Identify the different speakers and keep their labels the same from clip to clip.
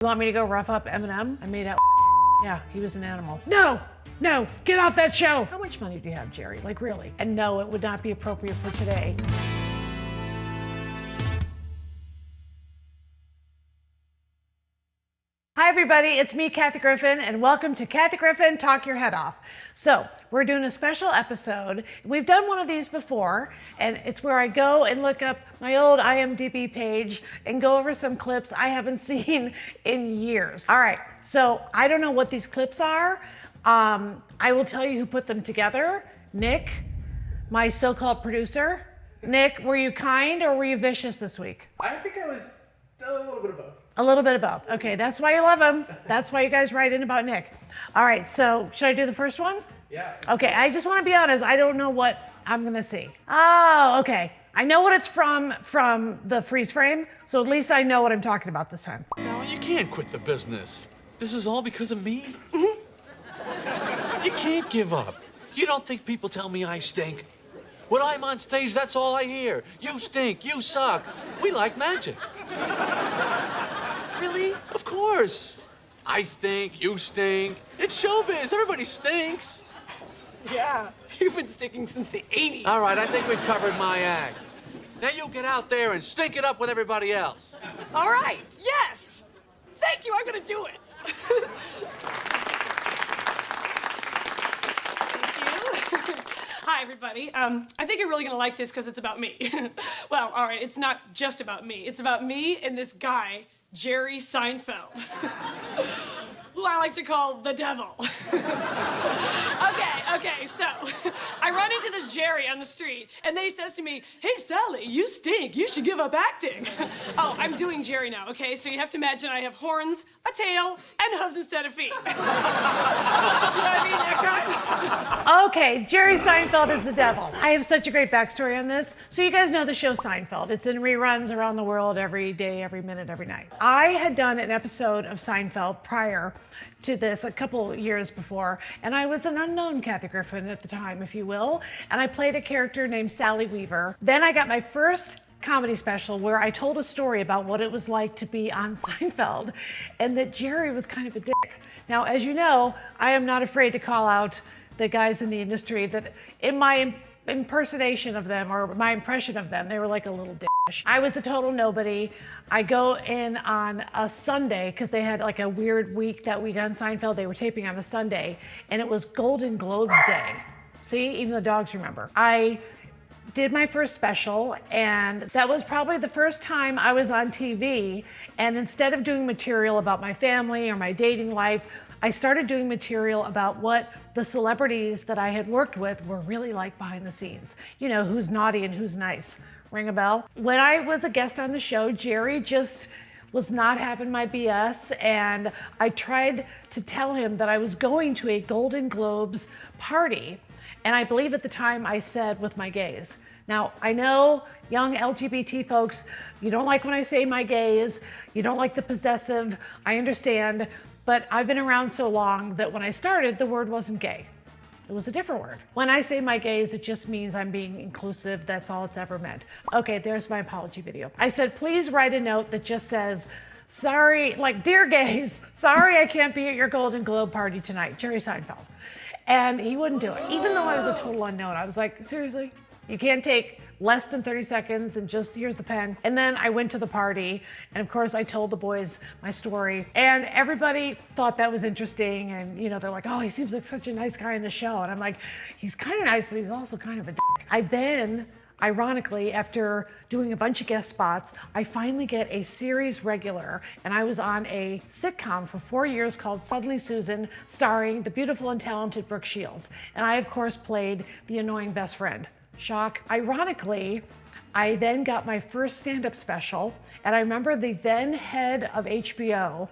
Speaker 1: You want me to go rough up Eminem? I made out. Yeah, he was an animal. No, get off that show. How much money do you have, Jerry? Like, really? And no, it would not be appropriate for today. Hi everybody, it's me, Kathy Griffin, and welcome to Kathy Griffin Talk Your Head Off. So, we're doing a special episode. We've done one of these before, and it's where I go and look up my old IMDb page and go over some clips I haven't seen in years. All right, so I don't know what these clips are. I will tell you who put them together. Nick, my so-called producer. Nick, were you kind or were you vicious this week?
Speaker 2: I think I was a little bit of both.
Speaker 1: A little bit of both. Okay, that's why you love him. That's why you guys write in about Nick. All right, so should I do the first one?
Speaker 2: Yeah.
Speaker 1: Okay, I just want to be honest. I don't know what I'm going to see. Oh, okay. I know what it's from the freeze frame, so at least I know what I'm talking about this time.
Speaker 3: Sally, you can't quit the business. This is all because of me? You can't give up. You don't think people tell me I stink? When I'm on stage, that's all I hear. You stink, you suck. We like magic.
Speaker 4: Really?
Speaker 3: Of course. I stink, you stink. It's showbiz, everybody stinks.
Speaker 4: Yeah, you've been sticking since the 80s.
Speaker 3: All right, I think we've covered my act. Now you get out there and stink it up with everybody else.
Speaker 4: All right, yes. Thank you, I'm gonna do it. Thank you. Hi, everybody. I think you're really gonna like this because it's about me. Well, all right, it's not just about me. It's about me and this guy, Jerry Seinfeld, who I like to call the devil. Okay, so I run into this Jerry on the street, and then he says to me, "Hey, Sally, you stink. You should give up acting." Oh, I'm doing Jerry now, okay? So you have to imagine I have horns, a tail, and hooves instead of feet. You know what I mean? That kind?
Speaker 1: Okay, Jerry Seinfeld is the devil. I have such a great backstory on this. So you guys know the show Seinfeld. It's in reruns around the world every day, every minute, every night. I had done an episode of Seinfeld prior to this a couple years before, and I was an unknown Kathy Griffin at the time, if you will, and I played a character named Sally Weaver. Then I got my first comedy special where I told a story about what it was like to be on Seinfeld, and that Jerry was kind of a dick. Now, as you know, I am not afraid to call out the guys in the industry that in my impersonation of them or my impression of them, they were like a little dick. I was a total nobody. I go in on a Sunday because they had like a weird week that week on Seinfeld. They were taping on a Sunday and it was Golden Globes Day. See, even the dogs remember. I did my first special and that was probably the first time I was on TV, and instead of doing material about my family or my dating life, I started doing material about what the celebrities that I had worked with were really like behind the scenes. You know, who's naughty and who's nice. Ring a bell? When I was a guest on the show, Jerry just was not having my BS, and I tried to tell him that I was going to a Golden Globes party, and I believe at the time I said with my gays. Now, I know young LGBT folks, you don't like when I say my gays, you don't like the possessive, I understand, but I've been around so long that when I started, the word wasn't gay. It was a different word. When I say my gays, it just means I'm being inclusive. That's all it's ever meant. Okay, there's my apology video. I said, please write a note that just says, sorry, like, dear gays, sorry I can't be at your Golden Globe party tonight, Jerry Seinfeld. And he wouldn't do it. Even though I was a total unknown, I was like, seriously? You can't take less than 30 seconds and just, here's the pen. And then I went to the party, and of course I told the boys my story, and everybody thought that was interesting, and you know, they're like, oh, he seems like such a nice guy in the show. And I'm like, he's kind of nice, but he's also kind of a dick. I then, ironically, after doing a bunch of guest spots, I finally get a series regular, and I was on a sitcom for 4 years called Suddenly Susan, starring the beautiful and talented Brooke Shields. And I, of course, played the annoying best friend. Shock. Ironically, I then got my first stand-up special, and I remember the then head of HBO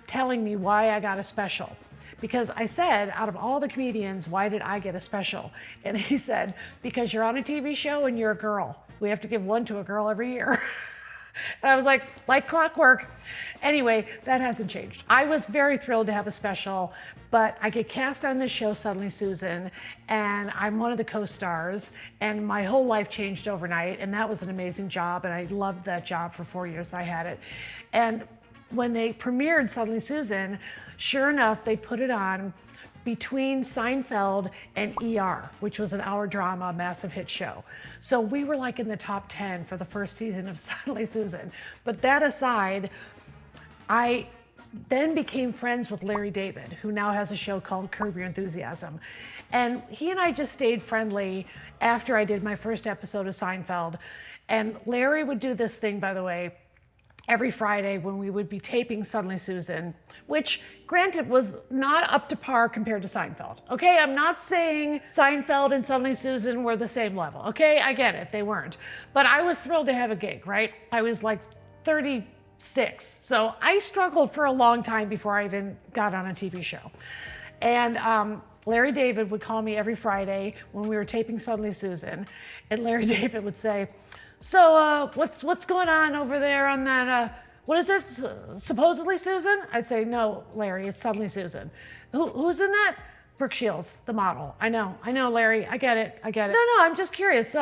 Speaker 1: telling me why I got a special. Because I said, out of all the comedians, why did I get a special? And he said, because you're on a TV show and you're a girl. We have to give one to a girl every year. And I was like clockwork. Anyway, that hasn't changed. I was very thrilled to have a special, but I get cast on this show, Suddenly Susan, and I'm one of the co-stars, and my whole life changed overnight, and that was an amazing job, and I loved that job for 4 years I had it. And when they premiered Suddenly Susan, sure enough, they put it on between Seinfeld and ER, which was an hour drama, massive hit show. So we were like in the top 10 for the first season of Suddenly Susan. But that aside, I then became friends with Larry David, who now has a show called Curb Your Enthusiasm. And he and I just stayed friendly after I did my first episode of Seinfeld. And Larry would do this thing, by the way, every Friday when we would be taping Suddenly Susan, which granted was not up to par compared to Seinfeld. Okay, I'm not saying Seinfeld and Suddenly Susan were the same level. Okay, I get it, they weren't. But I was thrilled to have a gig, right? I was like 36, so I struggled for a long time before I even got on a TV show. And Larry David would call me every Friday when we were taping Suddenly Susan, and Larry David would say, so what's going on over there on that, what is it, supposedly Susan? I'd say, no, Larry, it's Suddenly Susan. Who's in that? Brooke Shields, the model. I know, Larry, I get it. No, I'm just curious.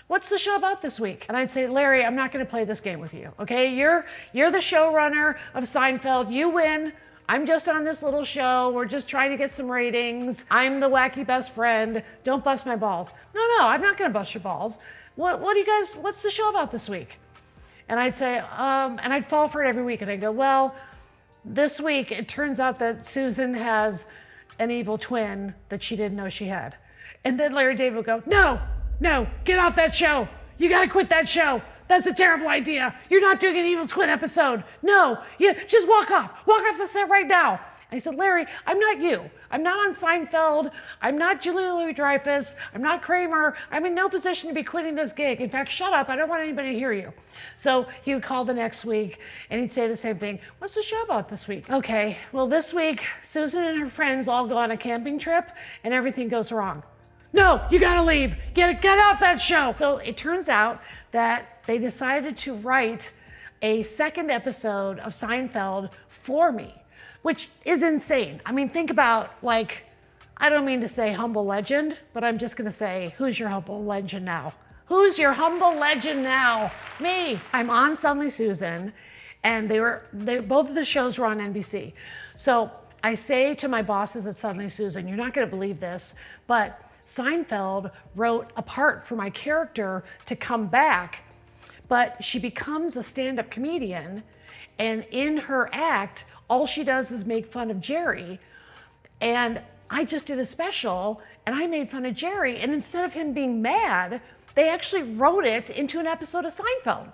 Speaker 1: What's the show about this week? And I'd say, Larry, I'm not gonna play this game with you, okay? You're the showrunner of Seinfeld, you win. I'm just on this little show. We're just trying to get some ratings. I'm the wacky best friend. Don't bust my balls. No, I'm not gonna bust your balls. What do you guys, what's the show about this week? And I'd say, and I'd fall for it every week. And I'd go, well, this week it turns out that Susan has an evil twin that she didn't know she had. And then Larry David would go, no, get off that show. You gotta quit that show. That's a terrible idea. You're not doing an evil twin episode. No, just walk off the set right now. I said, Larry, I'm not you. I'm not on Seinfeld. I'm not Julia Louis-Dreyfus. I'm not Kramer. I'm in no position to be quitting this gig. In fact, shut up. I don't want anybody to hear you. So he would call the next week and he'd say the same thing. What's the show about this week? Okay, well, this week, Susan and her friends all go on a camping trip and everything goes wrong. No, you gotta leave. Get off that show. So it turns out that they decided to write a second episode of Seinfeld for me, which is insane. I mean, think about, like, I don't mean to say humble legend, but I'm just gonna say, who's your humble legend now? Who's your humble legend now? Me. I'm on Suddenly Susan, and both of the shows were on NBC. So I say to my bosses at Suddenly Susan, you're not gonna believe this, but Seinfeld wrote a part for my character to come back, but she becomes a stand-up comedian, and in her act, all she does is make fun of Jerry. And I just did a special and I made fun of Jerry, and instead of him being mad, they actually wrote it into an episode of Seinfeld.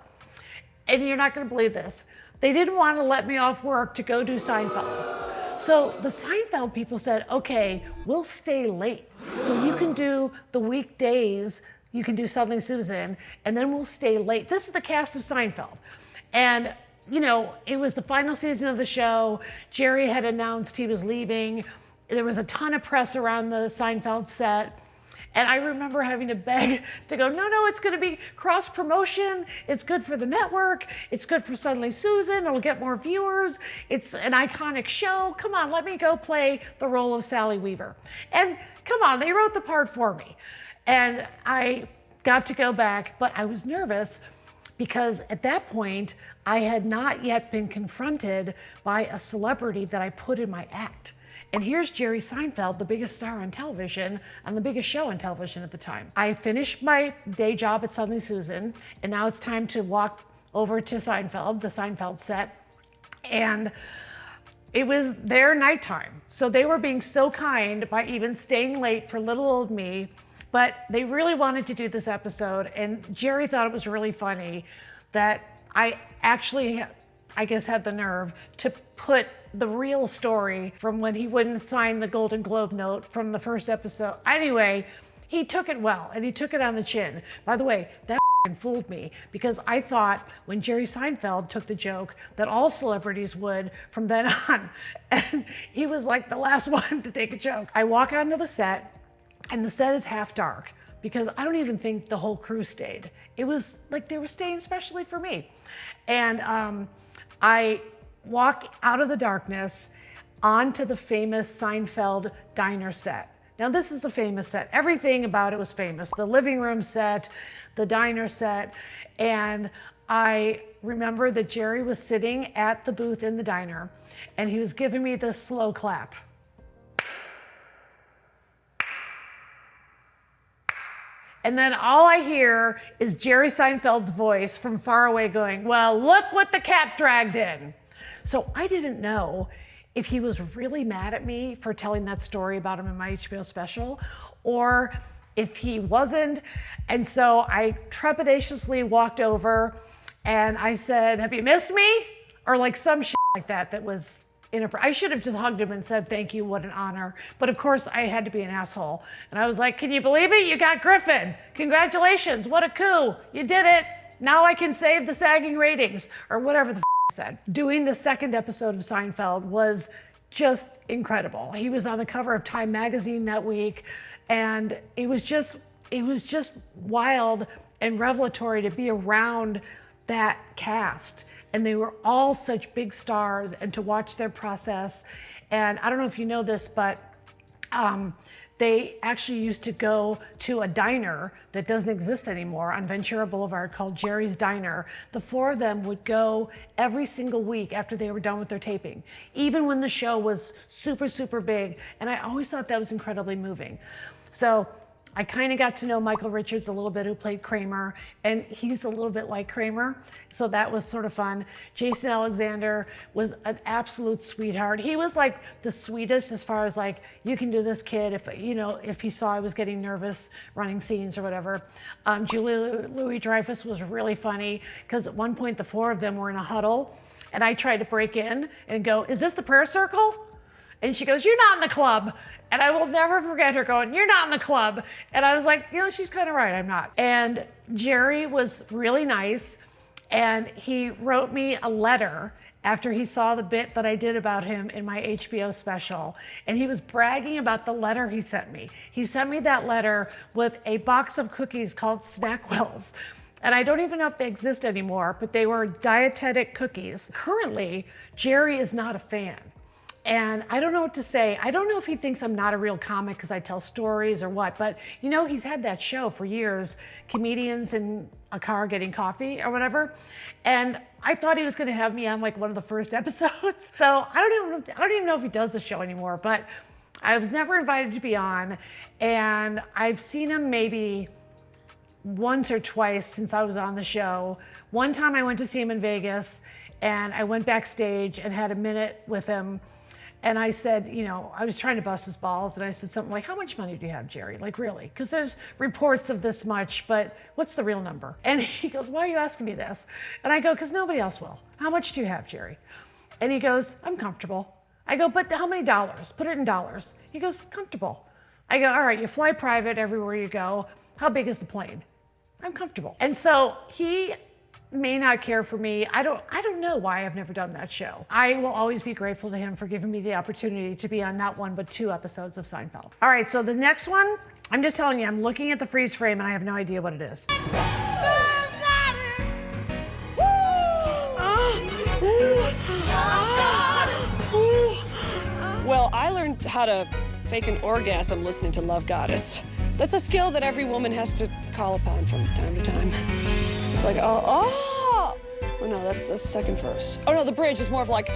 Speaker 1: And you're not gonna believe this. They didn't want to let me off work to go do Seinfeld. So the Seinfeld people said, okay, we'll stay late. So you can do the weekdays, you can do Suddenly Susan, and then we'll stay late. This is the cast of Seinfeld. And you know, it was the final season of the show. Jerry had announced he was leaving. There was a ton of press around the Seinfeld set. And I remember having to beg to go, no, it's gonna be cross promotion. It's good for the network. It's good for Suddenly Susan. It'll get more viewers. It's an iconic show. Come on, let me go play the role of Sally Weaver. And come on, they wrote the part for me. And I got to go back, but I was nervous because at that point, I had not yet been confronted by a celebrity that I put in my act. And here's Jerry Seinfeld, the biggest star on television and the biggest show on television at the time. I finished my day job at Suddenly Susan, and now it's time to walk over to Seinfeld, the Seinfeld set. And it was their nighttime. So they were being so kind by even staying late for little old me, but they really wanted to do this episode. And Jerry thought it was really funny that I actually, I guess, had the nerve to put the real story from when he wouldn't sign the Golden Globe note from the first episode. Anyway, he took it well, and he took it on the chin. By the way, that fooled me, because I thought when Jerry Seinfeld took the joke that all celebrities would from then on, and he was like the last one to take a joke. I walk onto the set, and the set is half dark, because I don't even think the whole crew stayed. It was like they were staying especially for me. And I walk out of the darkness onto the famous Seinfeld diner set. Now this is a famous set. Everything about it was famous. The living room set, the diner set, and I remember that Jerry was sitting at the booth in the diner and he was giving me this slow clap. And then all I hear is Jerry Seinfeld's voice from far away going, well, look what the cat dragged in. So I didn't know if he was really mad at me for telling that story about him in my HBO special, or if he wasn't. And so I trepidatiously walked over and I said, have you missed me? Or like some shit like that that was inappropriate. I should have just hugged him and said, thank you, what an honor. But of course I had to be an asshole. And I was like, can you believe it? You got Griffin. Congratulations, what a coup. You did it. Now I can save the sagging ratings, or whatever the I said. Doing the second episode of Seinfeld was just incredible. He was on the cover of Time magazine that week, and it was just wild and revelatory to be around that cast. And they were all such big stars, and to watch their process. And I don't know if you know this, but they actually used to go to a diner that doesn't exist anymore on Ventura Boulevard called Jerry's Diner. The four of them would go every single week after they were done with their taping, even when the show was super, super big. And I always thought that was incredibly moving. So I kind of got to know Michael Richards a little bit, who played Kramer, and he's a little bit like Kramer, so that was sort of fun. Jason Alexander was an absolute sweetheart. He was like the sweetest as far as like, you can do this, kid, if he saw I was getting nervous running scenes or whatever. Julia Louis-Dreyfus was really funny, because at one point the four of them were in a huddle, and I tried to break in and go, is this the prayer circle? And she goes, you're not in the club. And I will never forget her going, you're not in the club. And I was like, she's kind of right, I'm not. And Jerry was really nice. And he wrote me a letter after he saw the bit that I did about him in my HBO special. And he was bragging about the letter he sent me. He sent me that letter with a box of cookies called Snackwells. And I don't even know if they exist anymore, but they were dietetic cookies. Currently, Jerry is not a fan. And I don't know what to say. I don't know if he thinks I'm not a real comic because I tell stories or what, but he's had that show for years, comedians in a car getting coffee or whatever. And I thought he was going to have me on like one of the first episodes. So I don't even know if he does the show anymore, but I was never invited to be on. And I've seen him maybe once or twice since I was on the show. One time I went to see him in Vegas, and I went backstage and had a minute with him. And I said, I was trying to bust his balls, and I said something like, how much money do you have, Jerry? Like, really? Because there's reports of this much, but what's the real number? And he goes, why are you asking me this? And I go, because nobody else will. How much do you have, Jerry? And he goes, I'm comfortable. I go, but how many dollars? Put it in dollars. He goes, comfortable. I go, all right, you fly private everywhere you go. How big is the plane? I'm comfortable. And so he may not care for me. I don't know why I've never done that show. I will always be grateful to him for giving me the opportunity to be on not one, but 2 episodes of Seinfeld. All right, so the next one, I'm just telling you, I'm looking at the freeze frame and I have no idea what it is.
Speaker 4: Well, I learned how to fake an orgasm listening to Love Goddess. That's a skill that every woman has to call upon from time to time. It's like, oh no, that's the second verse. Oh no, the bridge is more of like,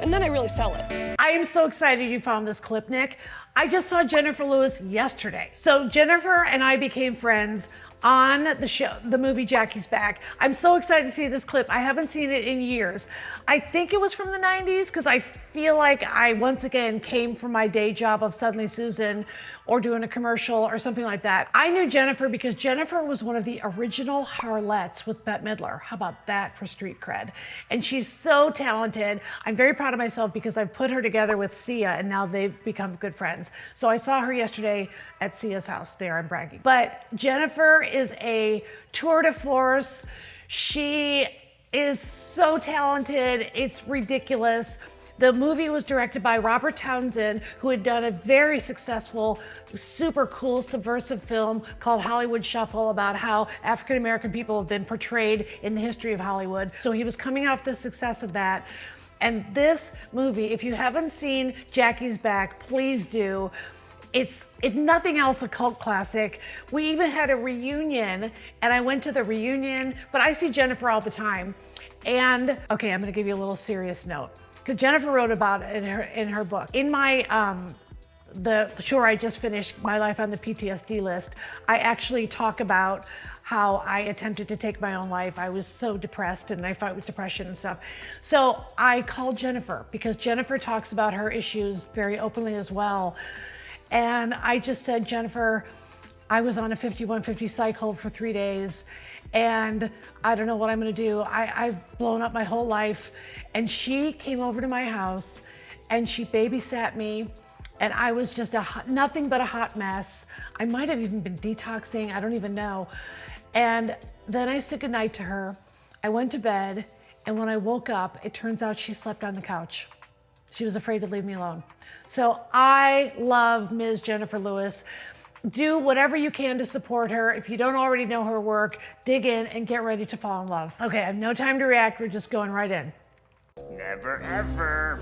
Speaker 4: and then I really sell it.
Speaker 1: I am so excited you found this clip, Nick. I just saw Jennifer Lewis yesterday. So Jennifer and I became friends on the show, the movie Jackie's Back. I'm so excited to see this clip. I haven't seen it in years. I think it was from the 90s, because I feel like I once again came from my day job of Suddenly Susan or doing a commercial or something like that. I knew Jennifer because Jennifer was one of the original Harlettes with Bette Midler. How about that for street cred? And she's so talented. I'm very proud of myself because I've put her together with Sia, and now they've become good friends. So I saw her yesterday at Sia's house. There, I'm bragging. But Jennifer is a tour de force. She is so talented. It's ridiculous. The movie was directed by Robert Townsend, who had done a very successful, super cool, subversive film called Hollywood Shuffle about how African-American people have been portrayed in the history of Hollywood. So he was coming off the success of that. And this movie, if you haven't seen Jackie's Back, please do. It's, if nothing else, a cult classic. We even had a reunion, and I went to the reunion, but I see Jennifer all the time. And, okay, I'm gonna give you a little serious note, because Jennifer wrote about it in her book. In my, the tour I just finished, My Life on the PTSD List, I actually talk about how I attempted to take my own life. I was so depressed and I fought with depression and stuff. So I called Jennifer because Jennifer talks about her issues very openly as well. And I just said, Jennifer, I was on a 5150 cycle for 3 days and I don't know what I'm gonna do. I've blown up my whole life. And she came over to my house and she babysat me. And I was just nothing but a hot mess. I might have even been detoxing, I don't even know. And then I said goodnight to her. I went to bed, and when I woke up, it turns out she slept on the couch. She was afraid to leave me alone. So I love Ms. Jennifer Lewis. Do whatever you can to support her. If you don't already know her work, dig in and get ready to fall in love. Okay, I have no time to react, we're just going right in.
Speaker 5: Never ever.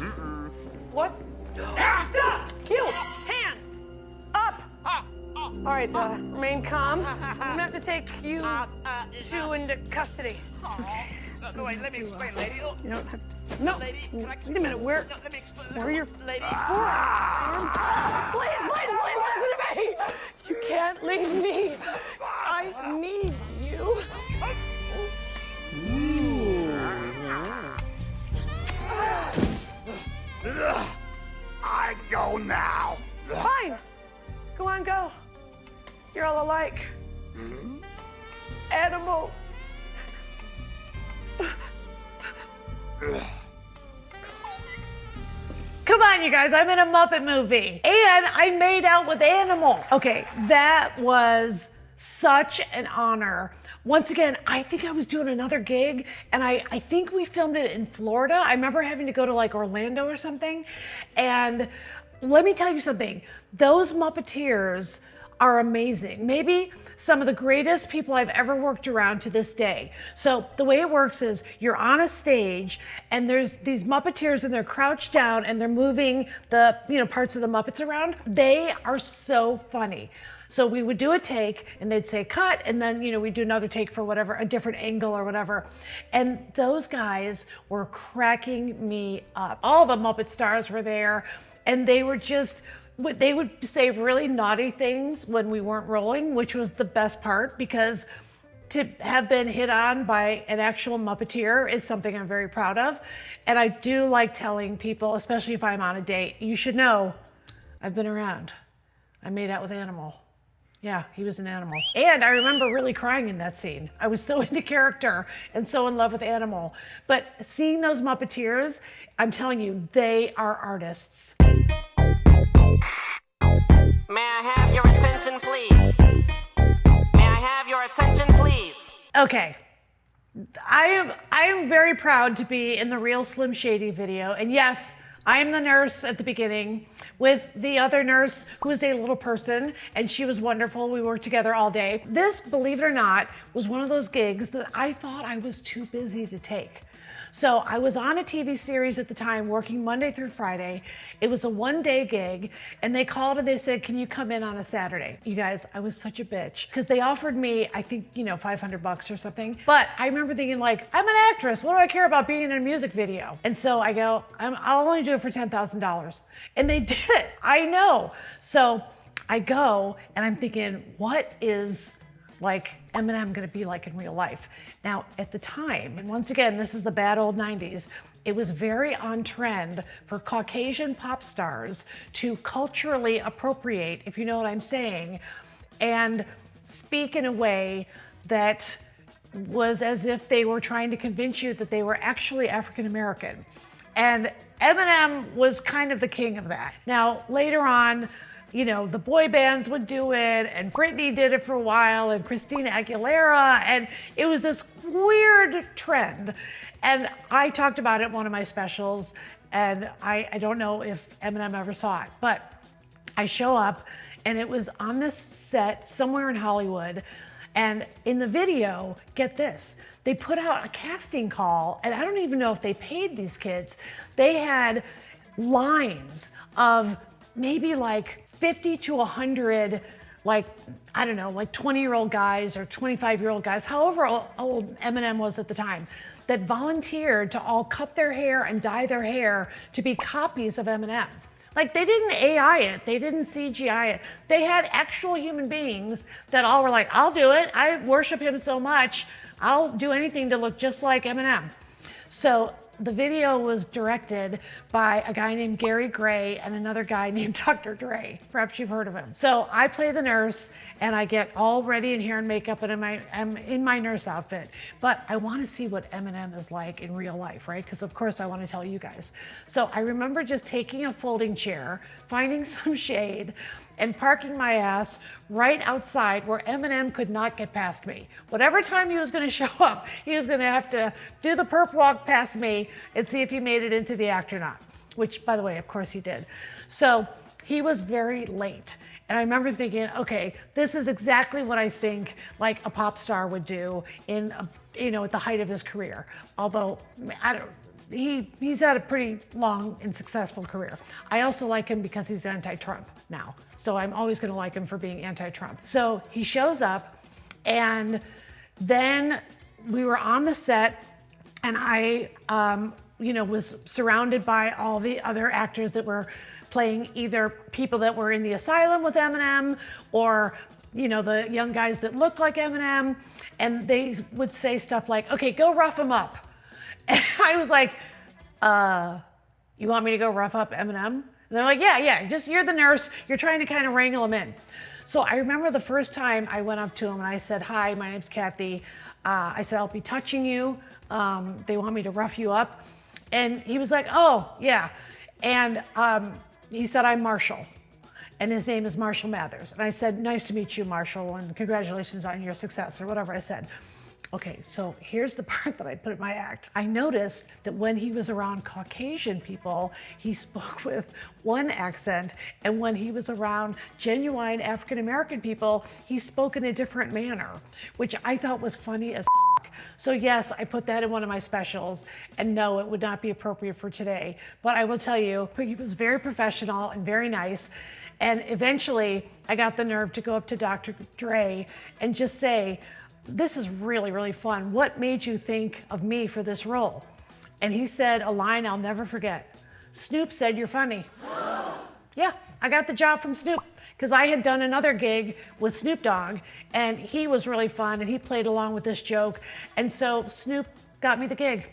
Speaker 4: What? Stop! You! Hands! Up! All right, remain calm. I'm gonna have to take you two into custody. Okay.
Speaker 5: No, wait, let me explain, lady.
Speaker 4: You don't have to. No.
Speaker 5: Lady,
Speaker 4: wait a minute. Where?
Speaker 5: No, let me explain.
Speaker 4: Where are your
Speaker 5: lady?
Speaker 4: forearms? Please listen to me. You can't leave me. I need you.
Speaker 5: I go now.
Speaker 4: Fine. Go on, go. You're all alike. Animals.
Speaker 1: Come on, you guys, I'm in a Muppet movie. And I made out with Animal. Okay, that was such an honor. Once again, I think I was doing another gig, and I think we filmed it in Florida. I remember having to go to like Orlando or something. And let me tell you something, those Muppeteers are amazing. Maybe some of the greatest people I've ever worked around to this day. So the way it works is you're on a stage and there's these Muppeteers and they're crouched down and they're moving the, parts of the Muppets around. They are so funny. So we would do a take and they'd say cut, and then, we'd do another take for whatever, a different angle or whatever. And those guys were cracking me up. All the Muppet stars were there, and they were just, they would say really naughty things when we weren't rolling, which was the best part, because to have been hit on by an actual Muppeteer is something I'm very proud of. And I do like telling people, especially if I'm on a date, you should know I've been around. I made out with Animal. Yeah, he was an animal. And I remember really crying in that scene. I was so into character and so in love with Animal. But seeing those Muppeteers, I'm telling you, they are artists.
Speaker 6: May I have your attention, please? May I have your attention, please?
Speaker 1: Okay. I am very proud to be in the Real Slim Shady video. And yes, I am the nurse at the beginning with the other nurse who was a little person, and she was wonderful. We worked together all day. This, believe it or not, was one of those gigs that I thought I was too busy to take. So I was on a TV series at the time, working Monday through Friday. It was a one-day gig, and they called and they said, can you come in on a Saturday? You guys, I was such a bitch, because they offered me, I think, $500 or something. But I remember thinking like, I'm an actress. What do I care about being in a music video? And so I go, I'll only do it for $10,000. And they did it, I know. So I go, and I'm thinking, what is like Eminem gonna be like in real life? Now, at the time, and once again, this is the bad old 90s, it was very on trend for Caucasian pop stars to culturally appropriate, if you know what I'm saying, and speak in a way that was as if they were trying to convince you that they were actually African American. And Eminem was kind of the king of that. Now, later on, the boy bands would do it, and Britney did it for a while, and Christina Aguilera, and it was this weird trend. And I talked about it in one of my specials, and I don't know if Eminem ever saw it, but I show up, and it was on this set somewhere in Hollywood, and in the video, get this, they put out a casting call, and I don't even know if they paid these kids. They had lines of maybe like 50 to 100, like, I don't know, like 20-year-old guys or 25-year-old guys, however old Eminem was at the time, that volunteered to all cut their hair and dye their hair to be copies of Eminem. Like, they didn't AI it, they didn't CGI it. They had actual human beings that all were like, I'll do it. I worship him so much, I'll do anything to look just like Eminem. So the video was directed by a guy named Gary Gray and another guy named Dr. Dre. Perhaps you've heard of him. So I play the nurse and I get all ready in hair and makeup and I'm in my nurse outfit. But I want to see what Eminem is like in real life, right? Because of course I want to tell you guys. So I remember just taking a folding chair, finding some shade, and parking my ass right outside where Eminem could not get past me. Whatever time he was gonna show up, he was gonna have to do the perp walk past me and see if he made it into the act or not, which, by the way, of course he did. So he was very late. And I remember thinking, okay, this is exactly what I think like a pop star would do in, at the height of his career. Although, he's had a pretty long and successful career. I also like him because he's anti-Trump now. So I'm always gonna like him for being anti-Trump. So he shows up and then we were on the set and I, was surrounded by all the other actors that were playing either people that were in the asylum with Eminem or, the young guys that looked like Eminem. And they would say stuff like, okay, go rough him up. And I was like, you want me to go rough up Eminem? And they're like, yeah, just you're the nurse. You're trying to kind of wrangle him in. So I remember the first time I went up to him and I said, hi, my name's Kathy. I said, I'll be touching you. They want me to rough you up. And he was like, oh, yeah. And he said, I'm Marshall. And his name is Marshall Mathers. And I said, nice to meet you, Marshall, and congratulations on your success, or whatever I said. Okay, so here's the part that I put in my act. I noticed that when he was around Caucasian people, he spoke with one accent, and when he was around genuine African-American people, he spoke in a different manner, which I thought was funny as f***. So yes, I put that in one of my specials, and no, it would not be appropriate for today. But I will tell you, he was very professional and very nice, and eventually I got the nerve to go up to Dr. Dre and just say, this is really, really fun. What made you think of me for this role? And he said a line I'll never forget. Snoop said, you're funny. Yeah, I got the job from Snoop because I had done another gig with Snoop Dogg and he was really fun and he played along with this joke. And so Snoop got me the gig.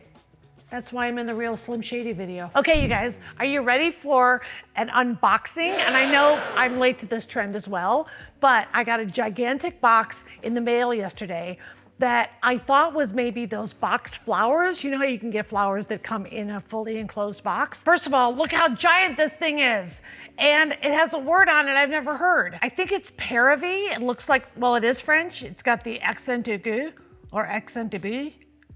Speaker 1: That's why I'm in the Real Slim Shady video. Okay, you guys, are you ready for an unboxing? And I know I'm late to this trend as well, but I got a gigantic box in the mail yesterday that I thought was maybe those boxed flowers. You know how you can get flowers that come in a fully enclosed box? First of all, look how giant this thing is. And it has a word on it I've never heard. I think it's Paravis. It looks like, well, it is French. It's got the accent aigu or accent aigu,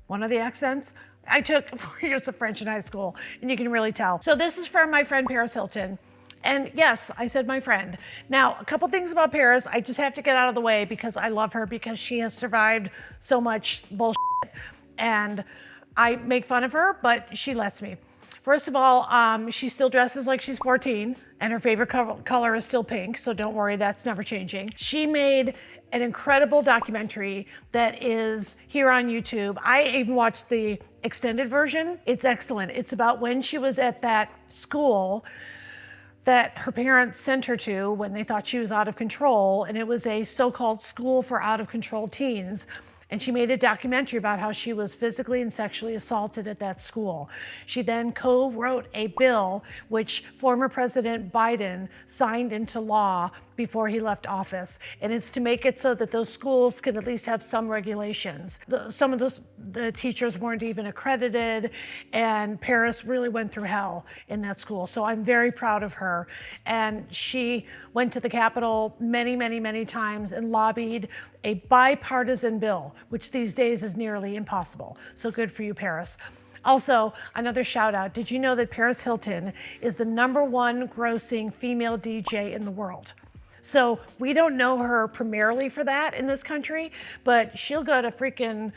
Speaker 1: one of the accents. I took 4 years of French in high school, and you can really tell. So this is from my friend Paris Hilton. And yes, I said my friend. Now, a couple things about Paris, I just have to get out of the way because I love her because she has survived so much bullshit. And I make fun of her, but she lets me. First of all, she still dresses like she's 14, and her favorite color is still pink, so don't worry, that's never changing. She made an incredible documentary that is here on YouTube. I even watched the extended version. It's excellent. It's about when she was at that school that her parents sent her to when they thought she was out of control, and it was a so-called school for out-of-control teens. And she made a documentary about how she was physically and sexually assaulted at that school. She then co-wrote a bill which former President Biden signed into law before he left office. And it's to make it so that those schools can at least have some regulations. Some of the teachers weren't even accredited, and Paris really went through hell in that school. So I'm very proud of her. And she went to the Capitol many, many, many times and lobbied a bipartisan bill, which these days is nearly impossible. So good for you, Paris. Also, another shout out. Did you know that Paris Hilton is the #1 grossing female DJ in the world? So we don't know her primarily for that in this country, but she'll go to freaking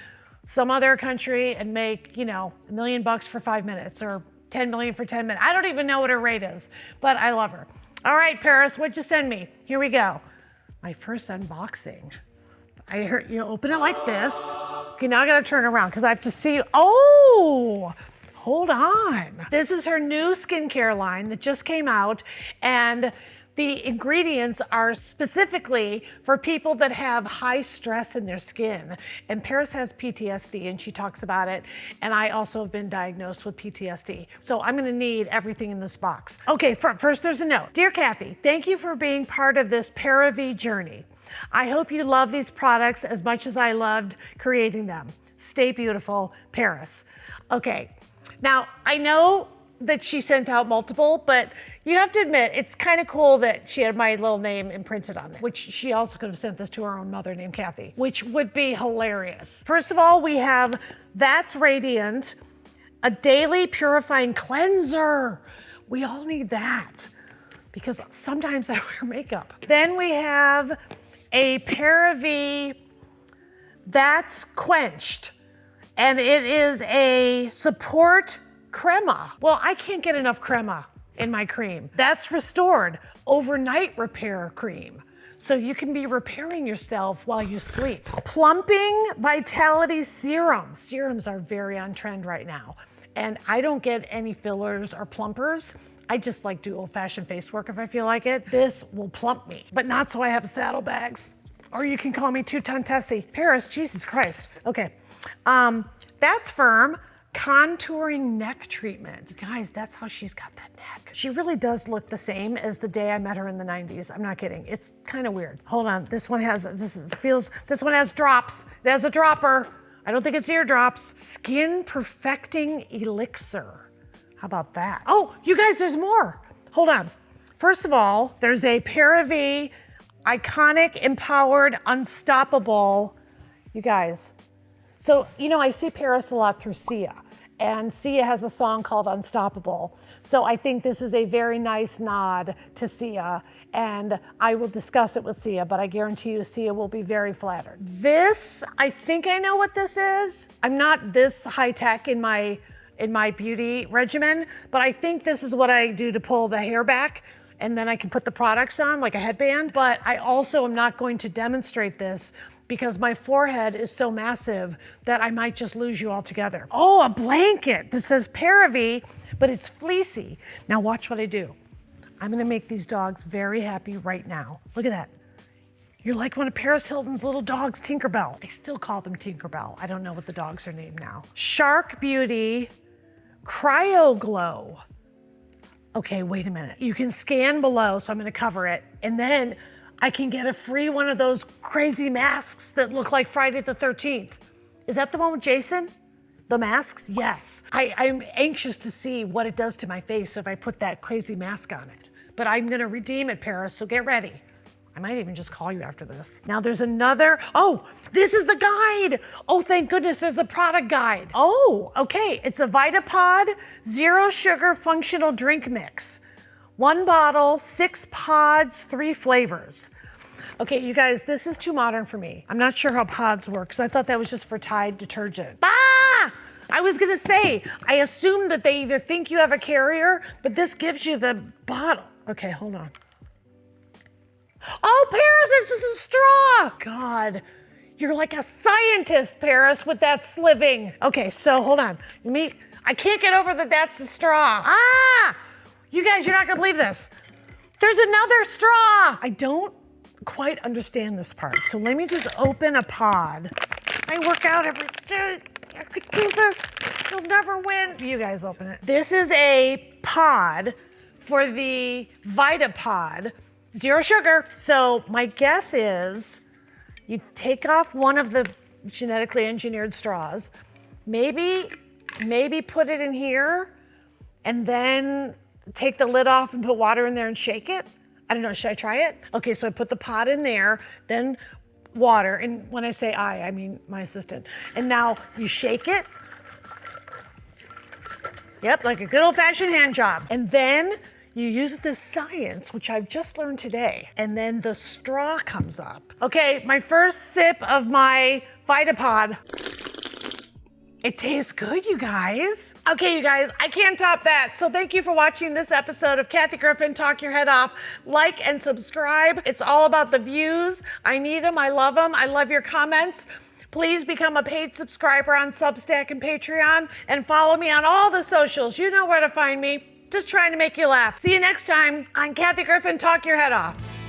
Speaker 1: some other country and make, $1 million for 5 minutes or 10 million for 10 minutes. I don't even know what her rate is, but I love her. All right, Paris, what'd you send me? Here we go. My first unboxing. I heard you open it like this. Okay, now I gotta turn around because I have to see. Oh, hold on. This is her new skincare line that just came out, and the ingredients are specifically for people that have high stress in their skin. And Paris has PTSD and she talks about it. And I also have been diagnosed with PTSD. So I'm gonna need everything in this box. Okay, first there's a note. Dear Kathy, thank you for being part of this Paravi journey. I hope you love these products as much as I loved creating them. Stay beautiful, Paris. Okay, now I know that she sent out multiple, but you have to admit, it's kind of cool that she had my little name imprinted on it, which she also could have sent this to her own mother named Kathy, which would be hilarious. First of all, we have That's Radiant, a daily purifying cleanser. We all need that because sometimes I wear makeup. Then we have a Paravi That's Quenched, and it is a support crema. Well, I can't get enough crema in my cream. That's Restored overnight repair cream. So you can be repairing yourself while you sleep. Plumping Vitality Serum. Serums are very on trend right now. And I don't get any fillers or plumpers. I just like do old-fashioned face work if I feel like it. This will plump me, but not so I have saddlebags. Or you can call me Two-Ton Tessie. Paris, Jesus Christ. Okay, That's Firm. Contouring neck treatment. Guys, that's how she's got that neck. She really does look the same as the day I met her in the 90s. I'm not kidding. It's kind of weird. Hold on, this one has drops. It has a dropper. I don't think it's eardrops. Skin Perfecting Elixir. How about that? Oh, you guys, there's more. Hold on. First of all, there's a Paravi Iconic Empowered Unstoppable. You guys, so, you know, I see Paris a lot through Sia, and Sia has a song called Unstoppable. So I think this is a very nice nod to Sia, and I will discuss it with Sia, but I guarantee you Sia will be very flattered. This, I think I know what this is. I'm not this high tech in my beauty regimen, but I think this is what I do to pull the hair back, and then I can put the products on like a headband. But I also am not going to demonstrate this because my forehead is so massive that I might just lose you altogether. Oh, a blanket that says Paravi, but it's fleecy. Now watch what I do. I'm gonna make these dogs very happy right now. Look at that. You're like one of Paris Hilton's little dogs, Tinkerbell. I still call them Tinkerbell. I don't know what the dogs are named now. Shark Beauty Cryo Glow. Okay, wait a minute. You can scan below, so I'm gonna cover it, and then I can get a free one of those crazy masks that look like Friday the 13th. Is that the one with Jason? The masks? Yes. I'm anxious to see what it does to my face if I put that crazy mask on it. But I'm gonna redeem it, Paris, so get ready. I might even just call you after this. Now there's another, oh, this is the guide. Oh, thank goodness there's the product guide. Oh, okay, it's a Vitapod Zero Sugar Functional Drink Mix. 1 bottle, 6 pods, 3 flavors. Okay, you guys, this is too modern for me. I'm not sure how pods work, because I thought that was just for Tide detergent. Ah! I was gonna say, I assume that they either think you have a carrier, but this gives you the bottle. Okay, hold on. Oh, Paris, this is a straw! God, you're like a scientist, Paris, with that sliving. Okay, so hold on. I can't get over that that's the straw. Ah! You guys, you're not gonna believe this. There's another straw. I don't quite understand this part, so let me just open a pod. I work out every day. I could do this. You'll never win. You guys open it. This is a pod for the Vitapod. Zero sugar. So my guess is you take off one of the genetically engineered straws, maybe put it in here, and then take the lid off and put water in there and shake it. I don't know, should I try it? Okay, so I put the pot in there, then water, and when I say I mean my assistant. And now you shake it. Yep, like a good old-fashioned hand job. And then you use this science, which I've just learned today, and then the straw comes up. Okay, my first sip of my Vitapod. It tastes good, you guys. Okay, you guys, I can't top that. So thank you for watching this episode of Kathy Griffin Talk Your Head Off. Like and subscribe. It's all about the views. I need them. I love them. I love your comments. Please become a paid subscriber on Substack and Patreon and follow me on all the socials. You know where to find me. Just trying to make you laugh. See you next time on Kathy Griffin Talk Your Head Off.